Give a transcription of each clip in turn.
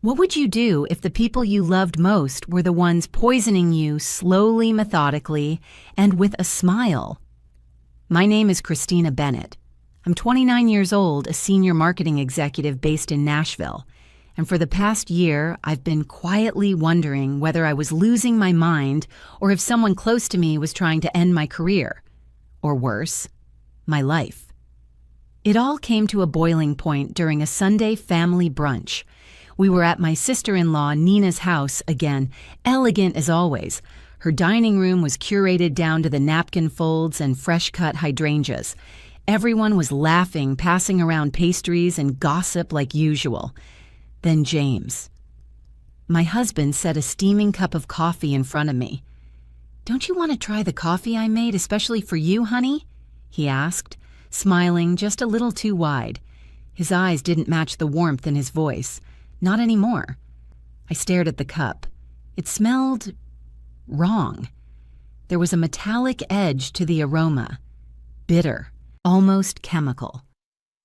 What would you do if the people you loved most were the ones poisoning you slowly, methodically, and with a smile? My name is Christina Bennett. I'm 29 years old, a senior marketing executive based in Nashville. And for the past year, I've been quietly wondering whether I was losing my mind or if someone close to me was trying to end my career. Or worse, my life. It all came to a boiling point during a Sunday family brunch. We were at my sister-in-law Nina's house again, elegant as always. Her dining room was curated down to the napkin folds and fresh-cut hydrangeas. Everyone was laughing, passing around pastries and gossip like usual. Then James. My husband set a steaming cup of coffee in front of me. "Don't you want to try the coffee I made especially for you, honey?" he asked, smiling just a little too wide. His eyes didn't match the warmth in his voice. Not anymore. I stared at the cup. It smelled wrong. There was a metallic edge to the aroma. Bitter, almost chemical.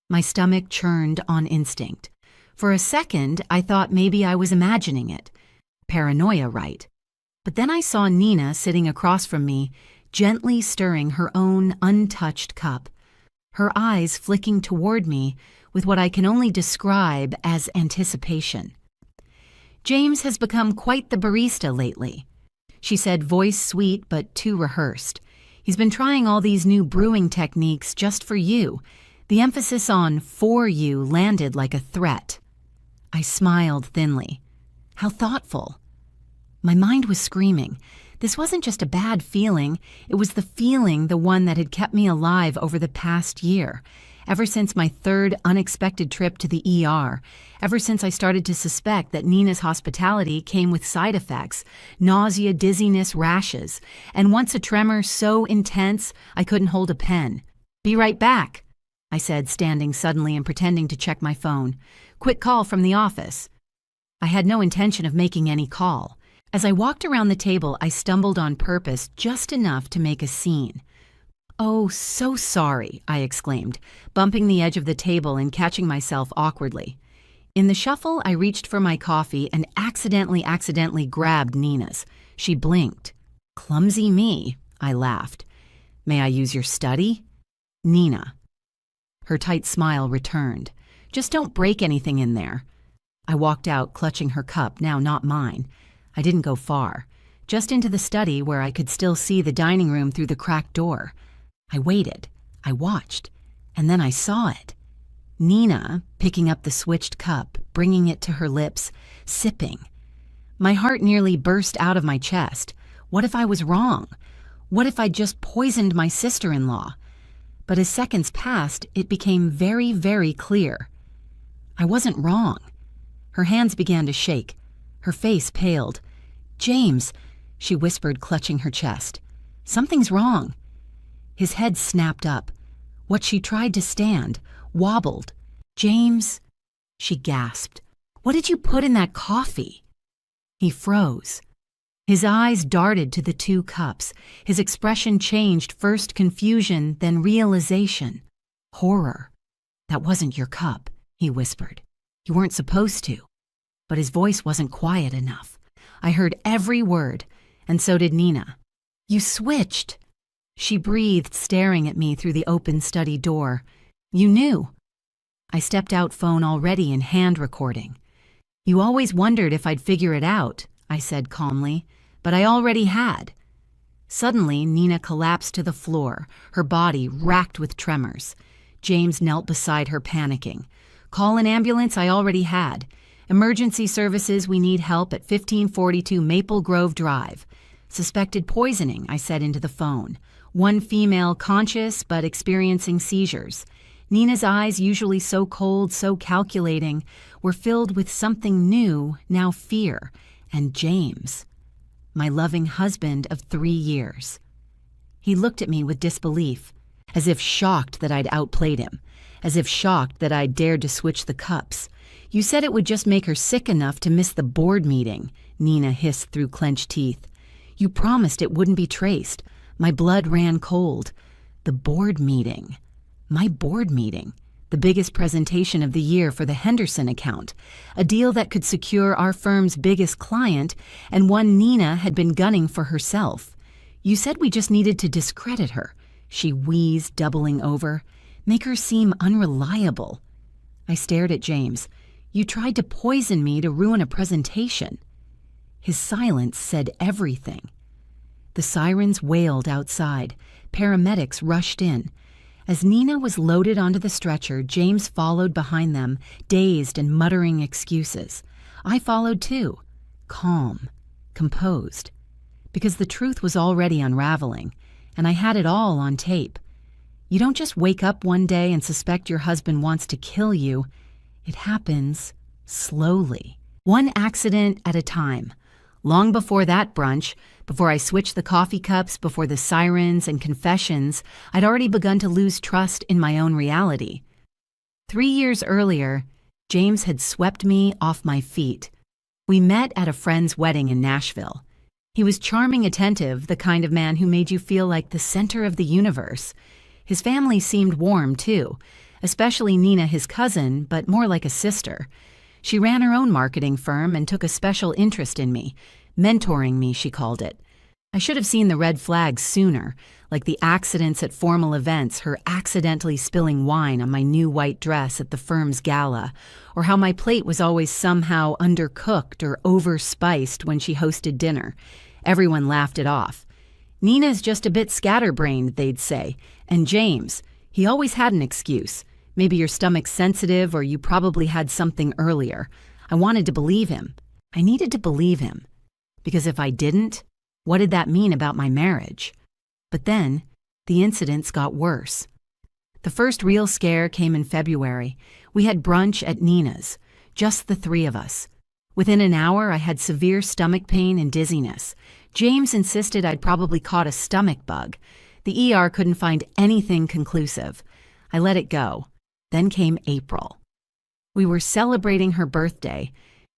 My stomach churned on instinct. For a second, I thought maybe I was imagining it. Paranoia, right? But then I saw Nina sitting across from me, gently stirring her own untouched cup, her eyes flicking toward me with what I can only describe as anticipation. "James has become quite the barista lately," she said, voice sweet but too rehearsed. "He's been trying all these new brewing techniques just for you." The emphasis on "for you" landed like a threat. I smiled thinly. How thoughtful. My mind was screaming. This wasn't just a bad feeling, it was the one that had kept me alive over the past year. Ever since my third unexpected trip to the ER, ever since I started to suspect that Nina's hospitality came with side effects, nausea, dizziness, rashes, and once a tremor so intense I couldn't hold a pen. "Be right back," I said, standing suddenly and pretending to check my phone. "Quick call from the office." I had no intention of making any call. As I walked around the table, I stumbled on purpose just enough to make a scene. "Oh, so sorry," I exclaimed, bumping the edge of the table and catching myself awkwardly. In the shuffle, I reached for my coffee and accidentally grabbed Nina's. She blinked. "Clumsy me," I laughed. "May I use your study?" "Nina." Her tight smile returned. "Just don't break anything in there." I walked out, clutching her cup, now not mine. I didn't go far, just into the study where I could still see the dining room through the cracked door. I waited, I watched, and then I saw it. Nina picking up the switched cup, bringing it to her lips, sipping. My heart nearly burst out of my chest. What if I was wrong? What if I'd just poisoned my sister-in-law? But as seconds passed, it became very, very clear. I wasn't wrong. Her hands began to shake. Her face paled. "James," she whispered, clutching her chest. "Something's wrong." His head snapped up. What she tried to stand wobbled. "James," she gasped, "what did you put in that coffee?" He froze. His eyes darted to the two cups. His expression changed, first confusion, then realization. Horror. "That wasn't your cup," he whispered. "You weren't supposed to." But his voice wasn't quiet enough. I heard every word, and so did Nina. "You switched," she breathed, staring at me through the open study door. "You knew." I stepped out, phone already in hand recording. "You always wondered if I'd figure it out," I said calmly, "but I already had." Suddenly, Nina collapsed to the floor, her body racked with tremors. James knelt beside her, panicking. "Call an ambulance, I already had. Emergency services, we need help at 1542 Maple Grove Drive. Suspected poisoning," I said into the phone. "One female conscious but experiencing seizures." Nina's eyes, usually so cold, so calculating, were filled with something new, now fear, and James, my loving husband of 3 years. He looked at me with disbelief, as if shocked that I'd outplayed him, as if shocked that I'd dared to switch the cups. "You said it would just make her sick enough to miss the board meeting," Nina hissed through clenched teeth. "You promised it wouldn't be traced." My blood ran cold. The board meeting. My board meeting. the biggest presentation of the year for the Henderson account, a deal that could secure our firm's biggest client and one Nina had been gunning for herself. You said we just needed to discredit her, she wheezed, doubling over. Make her seem unreliable. I stared at James. You tried to poison me to ruin a presentation. His silence said everything. The sirens wailed outside. Paramedics rushed in. As Nina was loaded onto the stretcher, James followed behind them, dazed and muttering excuses. I followed too, calm, composed, because the truth was already unraveling, and I had it all on tape. You don't just wake up one day and suspect your husband wants to kill you. It happens slowly, one accident at a time. Long before that brunch, before I switched the coffee cups, before the sirens and confessions, I'd already begun to lose trust in my own reality. 3 years earlier, James had swept me off my feet. We met at a friend's wedding in Nashville. He was charming, attentive, the kind of man who made you feel like the center of the universe. His family seemed warm, too, especially Nina, his cousin, but more like a sister. She ran her own marketing firm and took a special interest in me. Mentoring me, she called it. I should have seen the red flags sooner, like the accidents at formal events, her accidentally spilling wine on my new white dress at the firm's gala, or how my plate was always somehow undercooked or overspiced when she hosted dinner. Everyone laughed it off. Nina's just a bit scatterbrained, they'd say. And James, he always had an excuse. Maybe your stomach's sensitive or you probably had something earlier. I wanted to believe him. I needed to believe him. Because if I didn't, what did that mean about my marriage? But then, the incidents got worse. The first real scare came in February. We had brunch at Nina's, just the three of us. Within an hour, I had severe stomach pain and dizziness. James insisted I'd probably caught a stomach bug. The ER couldn't find anything conclusive. I let it go. Then came April. We were celebrating her birthday.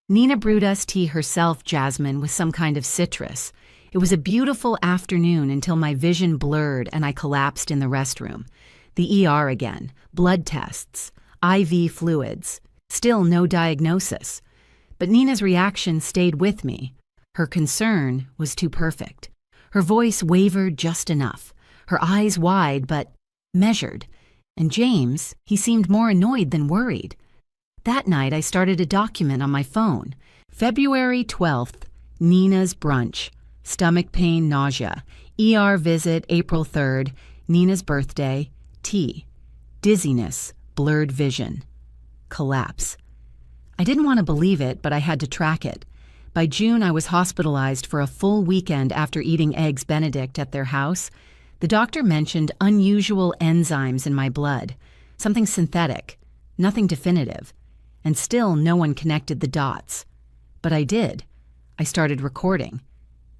Nina brewed us tea herself, jasmine, with some kind of citrus. It was a beautiful afternoon until my vision blurred and I collapsed in the restroom. The ER again, blood tests, IV fluids, still no diagnosis. But Nina's reaction stayed with me. Her concern was too perfect. Her voice wavered just enough, her eyes wide but measured. And James, he seemed more annoyed than worried. That night, I started a document on my phone. February 12th, Nina's brunch. Stomach pain, nausea. ER visit, April 3rd. Nina's birthday. Tea. Dizziness, blurred vision. Collapse. I didn't want to believe it, but I had to track it. By June, I was hospitalized for a full weekend after eating Eggs Benedict at their house. The doctor mentioned unusual enzymes in my blood, something synthetic, nothing definitive, and still no one connected the dots. But I did. I started recording.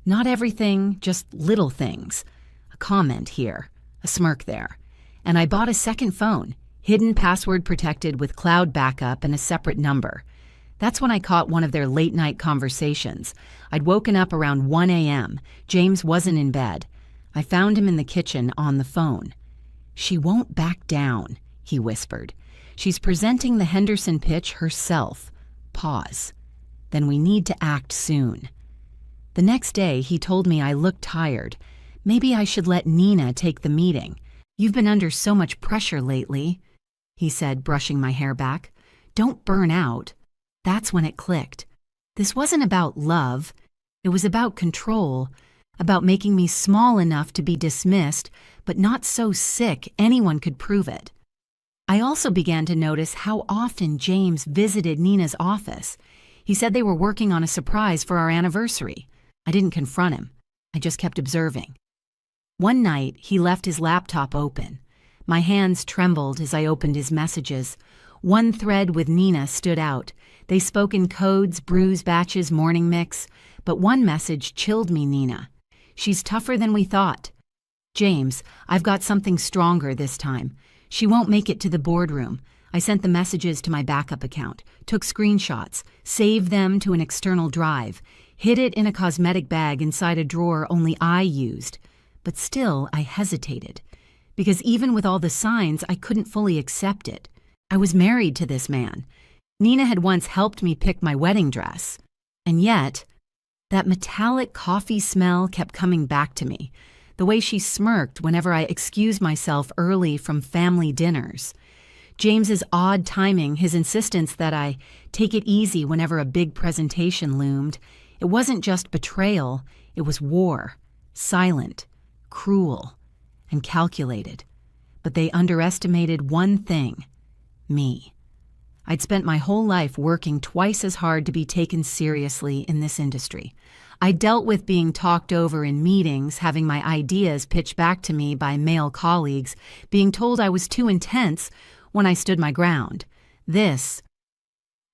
Not everything, just little things. A comment here, a smirk there. And I bought a second phone, hidden password protected with cloud backup and a separate number. That's when I caught one of their late-night conversations. I'd woken up around 1 a.m. James wasn't in bed. I found him in the kitchen on the phone. She won't back down, he whispered. She's presenting the Henderson pitch herself. Pause. Then we need to act soon. The next day, he told me I looked tired. Maybe I should let Nina take the meeting. You've been under so much pressure lately, he said, brushing my hair back. Don't burn out. That's when it clicked. This wasn't about love. It was about control. About making me small enough to be dismissed, but not so sick anyone could prove it. I also began to notice how often James visited Nina's office. He said they were working on a surprise for our anniversary. I didn't confront him. I just kept observing. One night, he left his laptop open. My hands trembled as I opened his messages. One thread with Nina stood out. They spoke in codes, bruise batches, morning mix. But one message chilled me, Nina. She's tougher than we thought. James, I've got something stronger this time. She won't make it to the boardroom. I sent the messages to my backup account, took screenshots, saved them to an external drive, hid it in a cosmetic bag inside a drawer only I used. But still, I hesitated. Because even with all the signs, I couldn't fully accept it. I was married to this man. Nina had once helped me pick my wedding dress. And yet, that metallic coffee smell kept coming back to me, the way she smirked whenever I excused myself early from family dinners. James's odd timing, his insistence that I take it easy whenever a big presentation loomed. It wasn't just betrayal, it was war, silent, cruel, and calculated. But they underestimated one thing: me. I'd spent my whole life working twice as hard to be taken seriously in this industry. I dealt with being talked over in meetings, having my ideas pitched back to me by male colleagues, being told I was too intense when I stood my ground. This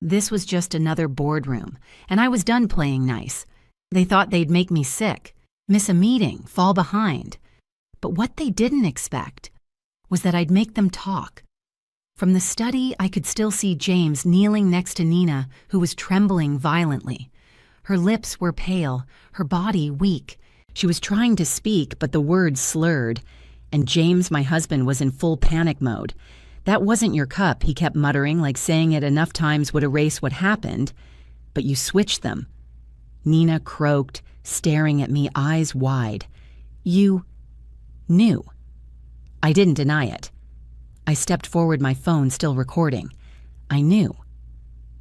was just another boardroom, and I was done playing nice. They thought they'd make me sick, miss a meeting, fall behind. But what they didn't expect was that I'd make them talk. From the study, I could still see James kneeling next to Nina, who was trembling violently. Her lips were pale, her body weak. She was trying to speak, but the words slurred. And James, my husband, was in full panic mode. "That wasn't your cup," he kept muttering, like saying it enough times would erase what happened. "But you switched them." Nina croaked, staring at me, eyes wide. "You knew." I didn't deny it. I stepped forward, my phone still recording. I knew.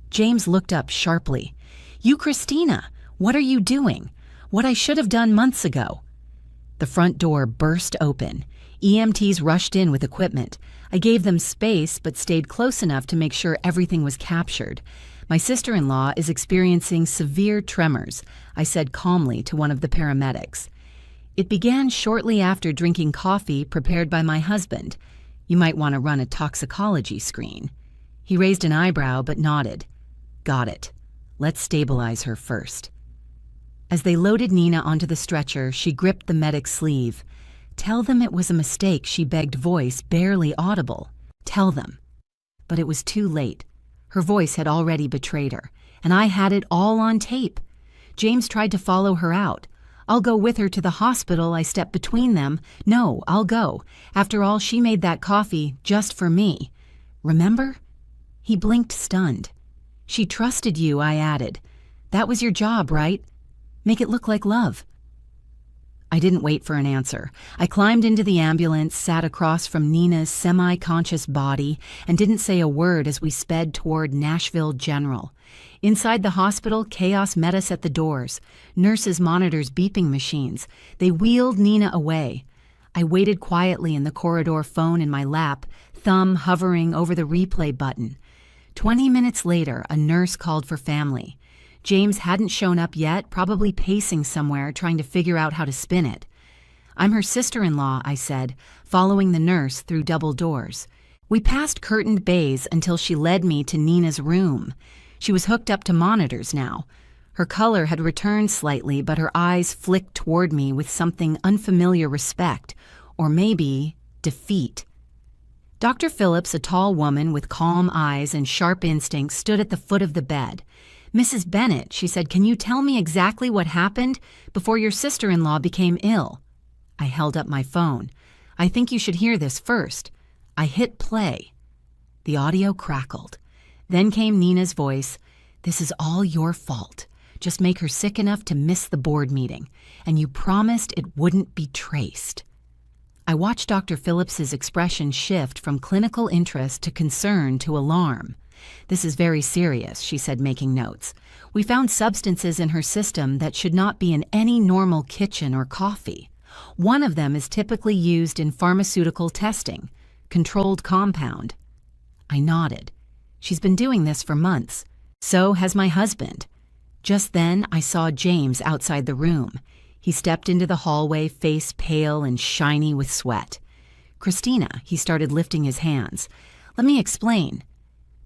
James looked up sharply. "You, Christina, what are you doing? What I should have done months ago." The front door burst open. EMTs rushed in with equipment. I gave them space, but stayed close enough to make sure everything was captured. "My sister-in-law is experiencing severe tremors," I said calmly to one of the paramedics. "It began shortly after drinking coffee prepared by my husband. You might want to run a toxicology screen." He raised an eyebrow but nodded. "Got it. Let's stabilize her first." As they loaded Nina onto the stretcher, she gripped the medic's sleeve. "Tell them it was a mistake," she begged, voice barely audible. "Tell them." But it was too late. Her voice had already betrayed her, and I had it all on tape. James tried to follow her out. "I'll go with her to the hospital," I stepped between them. "No, I'll go. After all, she made that coffee just for me. Remember?" He blinked, stunned. "She trusted you," I added. "That was your job, right? Make it look like love." I didn't wait for an answer. I climbed into the ambulance, sat across from Nina's semi-conscious body, and didn't say a word as we sped toward Nashville General. Inside the hospital, chaos met us at the doors. Nurses, monitors, beeping machines. They wheeled Nina away. I waited quietly in the corridor, phone in my lap, thumb hovering over the replay button. 20 minutes later, a nurse called for family. James hadn't shown up yet, probably pacing somewhere, trying to figure out how to spin it. "I'm her sister-in-law," I said, following the nurse through double doors. We passed curtained bays until she led me to Nina's room. She was hooked up to monitors now. Her color had returned slightly, but her eyes flicked toward me with something unfamiliar respect, or maybe defeat. Dr. Phillips, a tall woman with calm eyes and sharp instincts, stood at the foot of the bed. "Mrs. Bennett," she said, "can you tell me exactly what happened before your sister-in-law became ill?" I held up my phone. "I think you should hear this first." I hit play. The audio crackled. Then came Nina's voice. "This is all your fault. Just make her sick enough to miss the board meeting. And you promised it wouldn't be traced." I watched Dr. Phillips's expression shift from clinical interest to concern to alarm. "This is very serious," she said, making notes. "We found substances in her system that should not be in any normal kitchen or coffee. One of them is typically used in pharmaceutical testing, controlled compound." I nodded. "She's been doing this for months. So has my husband." Just then, I saw James outside the room. He stepped into the hallway, face pale and shiny with sweat. "Christina," he started, lifting his hands. "Let me explain."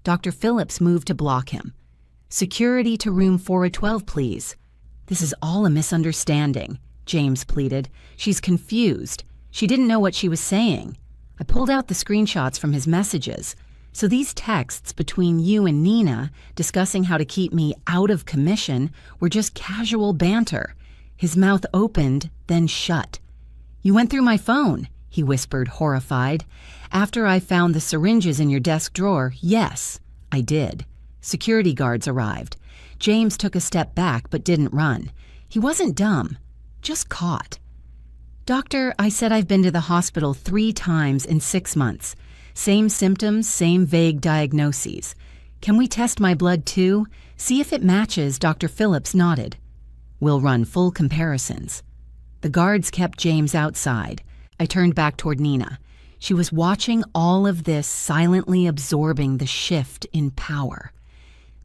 Dr. Phillips moved to block him. "Security to room 412, please." "This is all a misunderstanding," James pleaded. "She's confused. She didn't know what she was saying." I pulled out the screenshots from his messages. "So these texts between you and Nina, discussing how to keep me out of commission, were just casual banter." His mouth opened, then shut. "You went through my phone," he whispered, horrified. "After I found the syringes in your desk drawer, yes, I did." Security guards arrived. James took a step back but didn't run. He wasn't dumb, just caught. "Doctor, I said I've been to the hospital 3 times in 6 months. Same symptoms, same vague diagnoses. Can we test my blood too? See if it matches." Dr. Phillips nodded. "We'll run full comparisons." The guards kept James outside. I turned back toward Nina. She was watching all of this, silently absorbing the shift in power.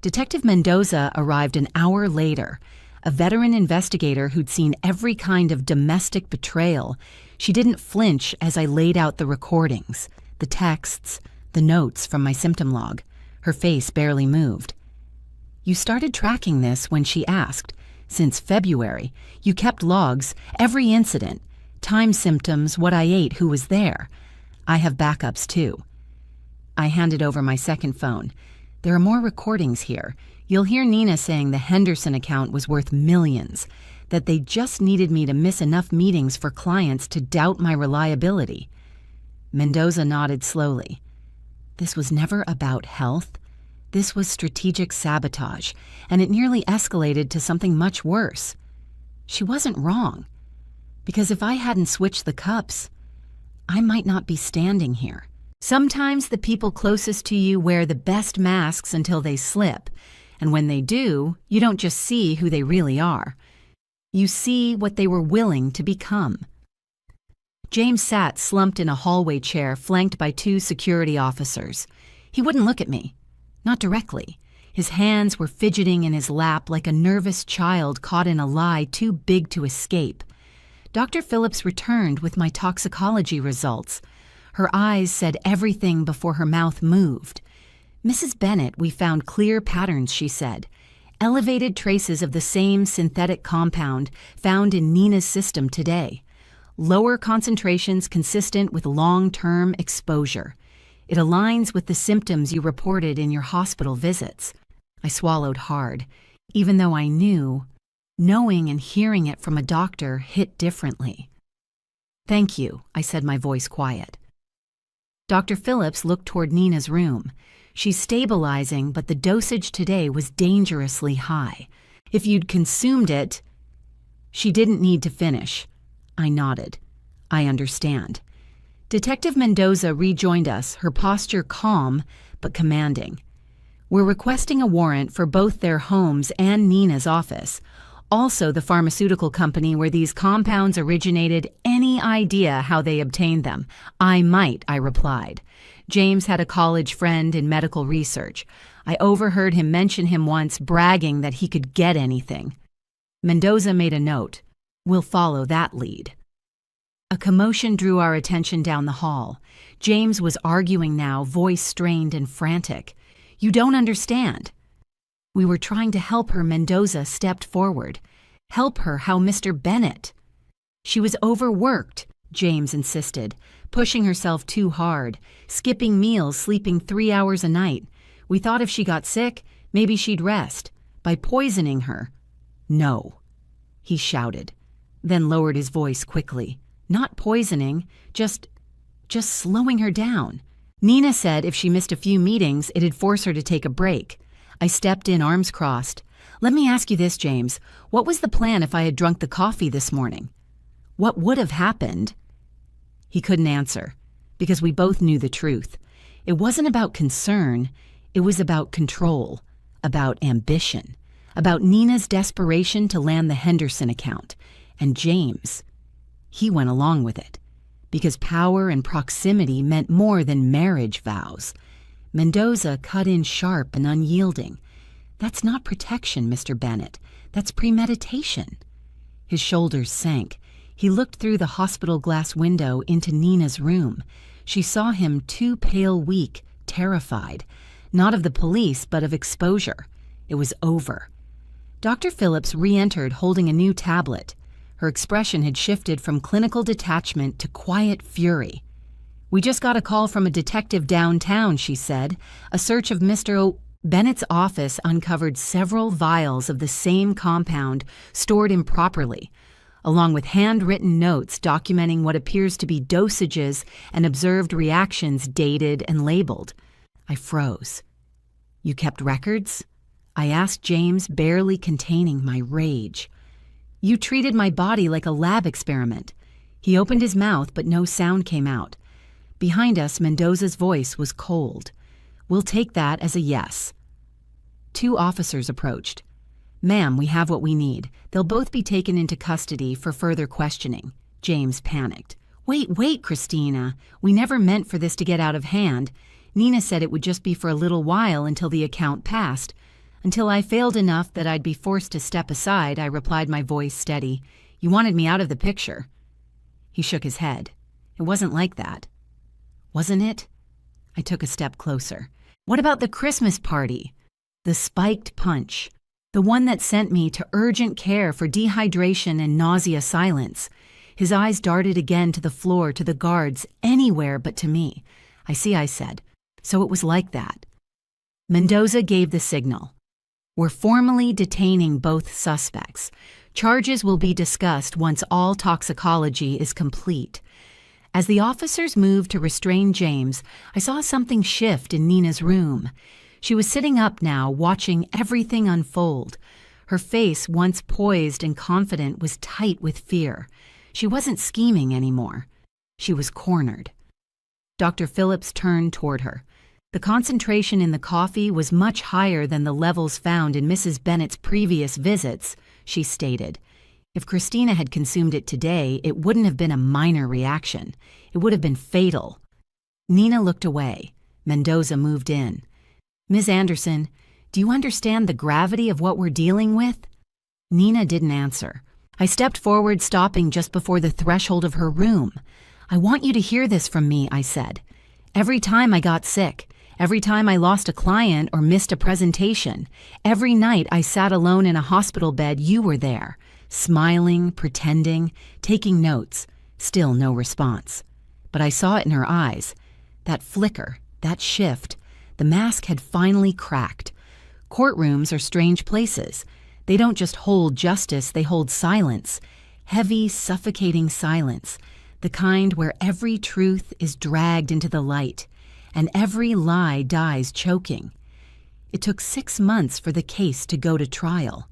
Detective Mendoza arrived an hour later, a veteran investigator who'd seen every kind of domestic betrayal. She didn't flinch as I laid out the recordings, the texts, the notes from my symptom log. Her face barely moved. "You started tracking this when?" she asked. "Since February. You kept logs, every incident, time, symptoms, what I ate, who was there. I have backups too." I handed over my second phone. "There are more recordings here. You'll hear Nina saying the Henderson account was worth millions, that they just needed me to miss enough meetings for clients to doubt my reliability." Mendoza nodded slowly. This was never about health. This was strategic sabotage, and it nearly escalated to something much worse. She wasn't wrong, because if I hadn't switched the cups, I might not be standing here. Sometimes the people closest to you wear the best masks until they slip, and when they do, you don't just see who they really are. You see what they were willing to become. James sat slumped in a hallway chair flanked by 2 security officers. He wouldn't look at me. Not directly. His hands were fidgeting in his lap like a nervous child caught in a lie too big to escape. Dr. Phillips returned with my toxicology results. Her eyes said everything before her mouth moved. "Mrs. Bennett, we found clear patterns," she said. "Elevated traces of the same synthetic compound found in Nina's system today. Lower concentrations consistent with long-term exposure. It aligns with the symptoms you reported in your hospital visits." I swallowed hard, even though I knew. Knowing and hearing it from a doctor hit differently. "Thank you," I said, my voice quiet. Dr. Phillips looked toward Nina's room. "She's stabilizing, but the dosage today was dangerously high. If you'd consumed it—" She didn't need to finish. I nodded. "I understand." Detective Mendoza rejoined us, her posture calm but commanding. "We're requesting a warrant for both their homes and Nina's office. Also the pharmaceutical company where these compounds originated. Any idea how they obtained them?" "I might," I replied. "James had a college friend in medical research. I overheard him mention him once, bragging that he could get anything." Mendoza made a note. "We'll follow that lead." A commotion drew our attention down the hall. James was arguing now, voice strained and frantic. "You don't understand." We were trying to help her. Mendoza stepped forward. "Help her how Mr. Bennett." "She was overworked," James insisted, pushing herself too hard, skipping meals, sleeping 3 hours a night. "We thought if she got sick, maybe she'd rest. By poisoning her." "No," he shouted, then lowered his voice quickly. "Not poisoning, just slowing her down. Nina said if she missed a few meetings, it'd force her to take a break." I stepped in, arms crossed. "Let me ask you this, James. What was the plan if I had drunk the coffee this morning? What would have happened?" He couldn't answer, because we both knew the truth. It wasn't about concern. It was about control, about ambition, about Nina's desperation to land the Henderson account. And James, he went along with it, because power and proximity meant more than marriage vows. Mendoza cut in sharp and unyielding. "That's not protection, Mr. Bennett. That's premeditation." His shoulders sank. He looked through the hospital glass window into Nina's room. She saw him too pale, weak, terrified, not of the police, but of exposure. It was over. Dr. Phillips re-entered holding a new tablet. Her expression had shifted from clinical detachment to quiet fury. "We just got a call from a detective downtown," she said. "A search of Mr. Bennett's office uncovered several vials of the same compound stored improperly. along with handwritten notes documenting what appears to be dosages and observed reactions dated and labeled. I froze. "You kept records?" I asked James, barely containing my rage. "You treated my body like a lab experiment." He opened his mouth, but no sound came out. Behind us, Mendoza's voice was cold. "We'll take that as a yes." 2 officers approached. "Ma'am, we have what we need. They'll both be taken into custody for further questioning." James panicked. Wait, Christina. We never meant for this to get out of hand. Nina said it would just be for a little while until the account passed. Until I failed enough that I'd be forced to step aside, I replied, my voice steady. "You wanted me out of the picture." He shook his head. "It wasn't like that." "Wasn't it?" I took a step closer. "What about the Christmas party?" The spiked punch. The one that sent me to urgent care for dehydration and nausea silence. His eyes darted again to the floor, to the guards, anywhere but to me. "I see," I said. "So it was like that." Mendoza gave the signal. "We're formally detaining both suspects. Charges will be discussed once all toxicology is complete." As the officers moved to restrain James, I saw something shift in Nina's room. She was sitting up now, watching everything unfold. Her face, once poised and confident, was tight with fear. She wasn't scheming anymore. She was cornered. Dr. Phillips turned toward her. The concentration in the coffee was much higher than the levels found in Mrs. Bennett's previous visits, she stated. If Christina had consumed it today, it wouldn't have been a minor reaction. It would have been fatal. Nina looked away. Mendoza moved in. "Ms. Anderson, do you understand the gravity of what we're dealing with?" Nina didn't answer. I stepped forward, stopping just before the threshold of her room. "I want you to hear this from me," I said. "Every time I got sick, every time I lost a client or missed a presentation, every night I sat alone in a hospital bed, you were there. Smiling, pretending, taking notes, still no response. But I saw it in her eyes. That flicker, that shift. The mask had finally cracked. Courtrooms are strange places. They don't just hold justice, they hold silence. Heavy, suffocating silence. The kind where every truth is dragged into the light, and every lie dies choking. It took 6 months for the case to go to trial.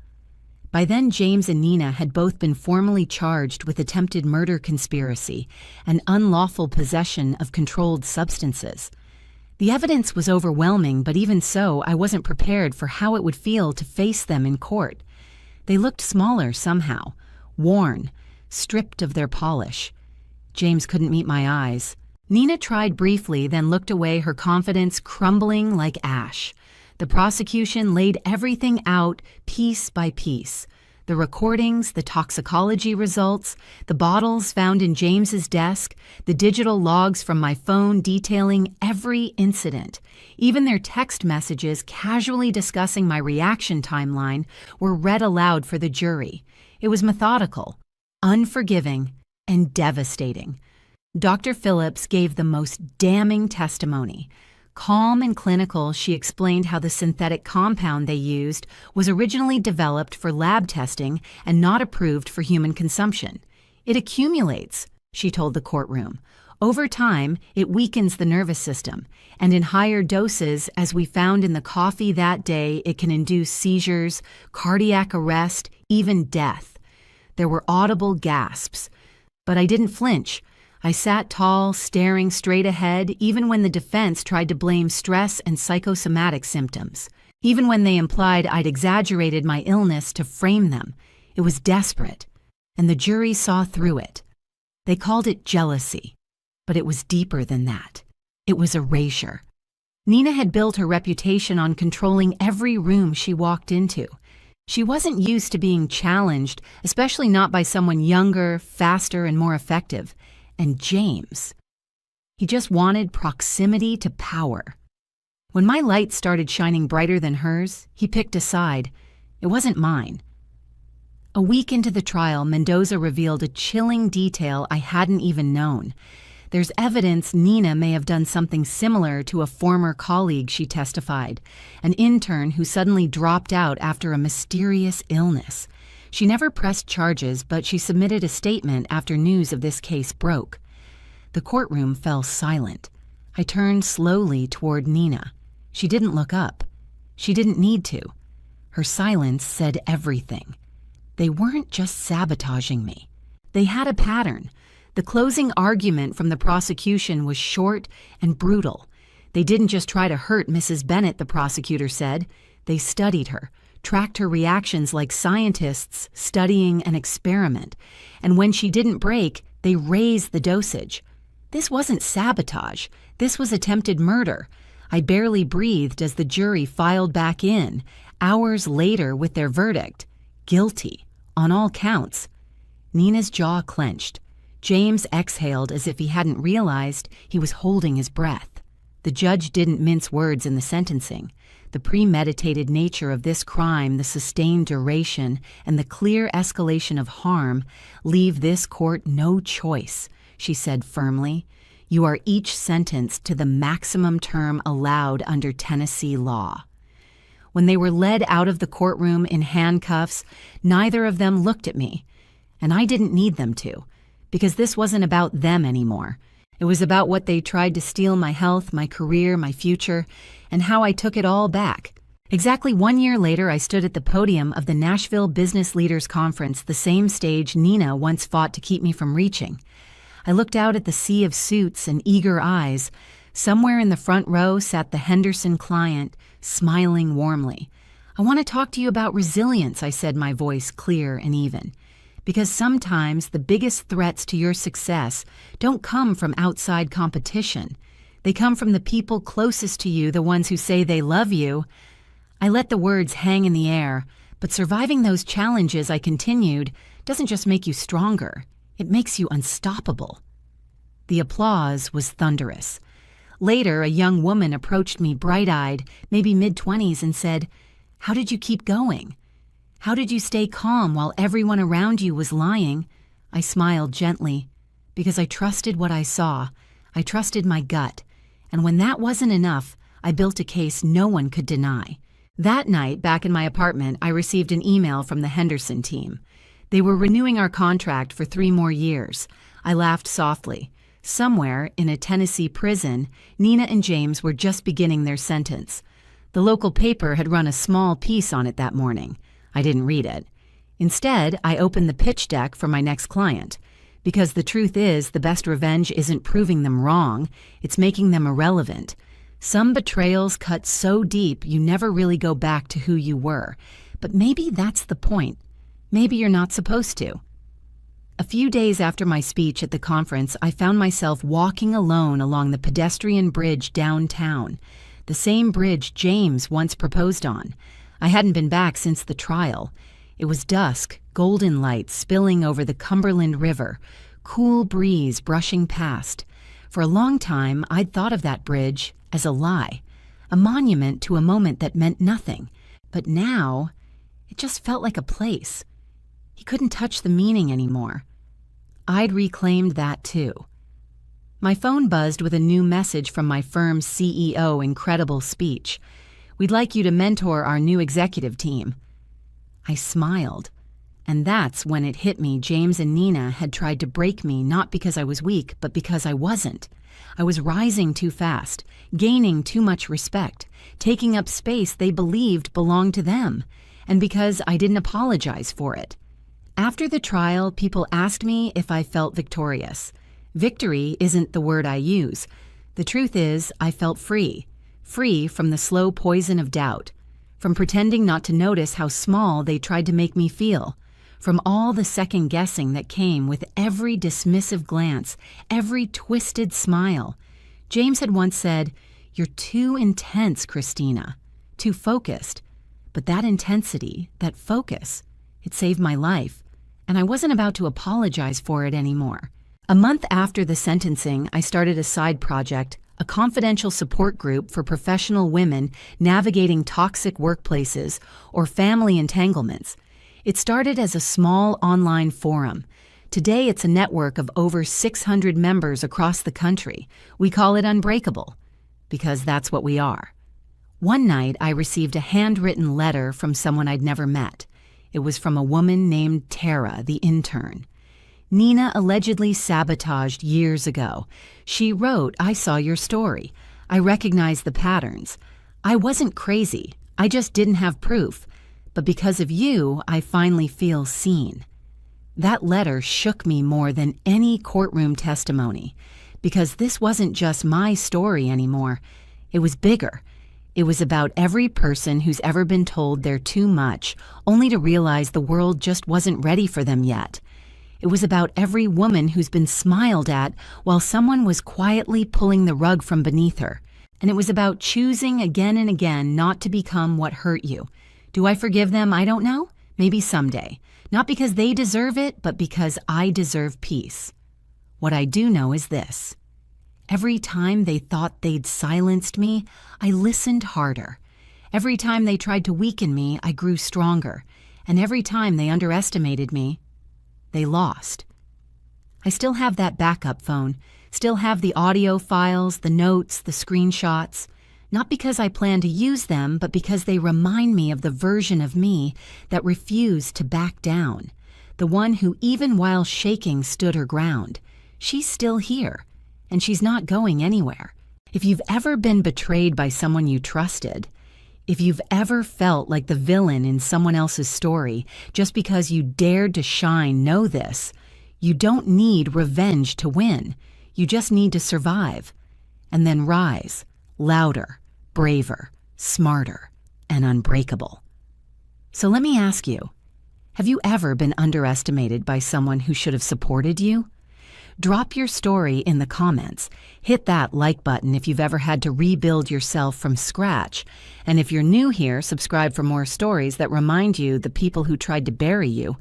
By then, James and Nina had both been formally charged with attempted murder conspiracy and unlawful possession of controlled substances. The evidence was overwhelming, but even so, I wasn't prepared for how it would feel to face them in court. They looked smaller somehow, worn, stripped of their polish. James couldn't meet my eyes. Nina tried briefly, then looked away, her confidence crumbling like ash. The prosecution laid everything out piece by piece. The recordings, the toxicology results, the bottles found in James's desk, the digital logs from my phone detailing every incident. Even their text messages casually discussing my reaction timeline were read aloud for the jury. It was methodical, unforgiving, and devastating. Dr. Phillips gave the most damning testimony. Calm and clinical, she explained how the synthetic compound they used was originally developed for lab testing and not approved for human consumption. "It accumulates," she told the courtroom. "Over time, it weakens the nervous system, and in higher doses, as we found in the coffee that day, it can induce seizures, cardiac arrest, even death." There were audible gasps. But I didn't flinch. I sat tall, staring straight ahead, even when the defense tried to blame stress and psychosomatic symptoms. Even when they implied I'd exaggerated my illness to frame them. It was desperate, and the jury saw through it. They called it jealousy, but it was deeper than that. It was erasure. Nina had built her reputation on controlling every room she walked into. She wasn't used to being challenged, especially not by someone younger, faster, and more effective. And James, he just wanted proximity to power. When my light started shining brighter than hers, he picked a side. It wasn't mine. A week into the trial, Mendoza revealed a chilling detail I hadn't even known. There's evidence Nina may have done something similar to a former colleague, she testified, an intern who suddenly dropped out after a mysterious illness. She never pressed charges, but she submitted a statement after news of this case broke. The courtroom fell silent. I turned slowly toward Nina. She didn't look up. She didn't need to. Her silence said everything. They weren't just sabotaging me. They had a pattern. The closing argument from the prosecution was short and brutal. They didn't just try to hurt Mrs. Bennett, the prosecutor said. They studied her, tracked her reactions like scientists studying an experiment. And when she didn't break, they raised the dosage. This wasn't sabotage. This was attempted murder. I barely breathed as the jury filed back in, hours later with their verdict. Guilty, on all counts. Nina's jaw clenched. James exhaled as if he hadn't realized he was holding his breath. The judge didn't mince words in the sentencing. The premeditated nature of this crime, the sustained duration, and the clear escalation of harm leave this court no choice, she said firmly. You are each sentenced to the maximum term allowed under Tennessee law. When they were led out of the courtroom in handcuffs, neither of them looked at me. And I didn't need them to, because this wasn't about them anymore. It was about what they tried to steal: my health, my career, my future, and how I took it all back. Exactly 1 year later, I stood at the podium of the Nashville Business Leaders Conference, the same stage Nina once fought to keep me from reaching. I looked out at the sea of suits and eager eyes. Somewhere in the front row sat the Henderson client, smiling warmly. I want to talk to you about resilience, I said, my voice clear and even. Because sometimes the biggest threats to your success don't come from outside competition. They come from the people closest to you, the ones who say they love you. I let the words hang in the air, but surviving those challenges, I continued, doesn't just make you stronger. It makes you unstoppable. The applause was thunderous. Later, a young woman approached me bright-eyed, maybe mid-20s, and said, "How did you keep going? How did you stay calm while everyone around you was lying?" I smiled gently, because I trusted what I saw. I trusted my gut. And when that wasn't enough, I built a case no one could deny. That night, back in my apartment, I received an email from the Henderson team. They were renewing our contract for 3 more years. I laughed softly. Somewhere, in a Tennessee prison, Nina and James were just beginning their sentence. The local paper had run a small piece on it that morning. I didn't read it. Instead, I opened the pitch deck for my next client. Because the truth is, the best revenge isn't proving them wrong, it's making them irrelevant. Some betrayals cut so deep you never really go back to who you were. But maybe that's the point. Maybe you're not supposed to. A few days after my speech at the conference, I found myself walking alone along the pedestrian bridge downtown, the same bridge James once proposed on. I hadn't been back since the trial. It was dusk, golden light spilling over the Cumberland River, cool breeze brushing past. For a long time, I'd thought of that bridge as a lie, a monument to a moment that meant nothing. But now, it just felt like a place. He couldn't touch the meaning anymore. I'd reclaimed that too. My phone buzzed with a new message from my firm's CEO, incredible speech. "We'd like you to mentor our new executive team." I smiled. And that's when it hit me James and Nina had tried to break me, not because I was weak, but because I wasn't. I was rising too fast, gaining too much respect, taking up space they believed belonged to them, and because I didn't apologize for it. After the trial, people asked me if I felt victorious. Victory isn't the word I use. The truth is, I felt free. Free from the slow poison of doubt. From pretending not to notice how small they tried to make me feel. From all the second-guessing that came with every dismissive glance, every twisted smile. James had once said, "You're too intense, Christina. Too focused." But that intensity, that focus, it saved my life. And I wasn't about to apologize for it anymore. A month after the sentencing, I started a side project, a confidential support group for professional women navigating toxic workplaces or family entanglements. It started as a small online forum. Today, it's a network of over 600 members across the country. We call it Unbreakable, because that's what we are. One night, I received a handwritten letter from someone I'd never met. It was from a woman named Tara, the intern. Nina allegedly sabotaged years ago. She wrote, "I saw your story. I recognized the patterns. I wasn't crazy. I just didn't have proof. But because of you, I finally feel seen." That letter shook me more than any courtroom testimony, because this wasn't just my story anymore. It was bigger. It was about every person who's ever been told they're too much, only to realize the world just wasn't ready for them yet. It was about every woman who's been smiled at while someone was quietly pulling the rug from beneath her. And it was about choosing again and again not to become what hurt you. Do I forgive them? I don't know. Maybe someday. Not because they deserve it, but because I deserve peace. What I do know is this. Every time they thought they'd silenced me, I listened harder. Every time they tried to weaken me, I grew stronger. And every time they underestimated me, they lost. I still have that backup phone, still have the audio files, the notes, the screenshots. Not because I plan to use them, but because they remind me of the version of me that refused to back down. The one who, even while shaking, stood her ground. She's still here. And she's not going anywhere. If you've ever been betrayed by someone you trusted, if you've ever felt like the villain in someone else's story just because you dared to shine, know this. You don't need revenge to win. You just need to survive. And then rise, louder, braver, smarter, and unbreakable. So let me ask you, have you ever been underestimated by someone who should have supported you? Drop your story in the comments. Hit that like button if you've ever had to rebuild yourself from scratch. And if you're new here, subscribe for more stories that remind you the people who tried to bury you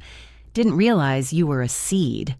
didn't realize you were a seed.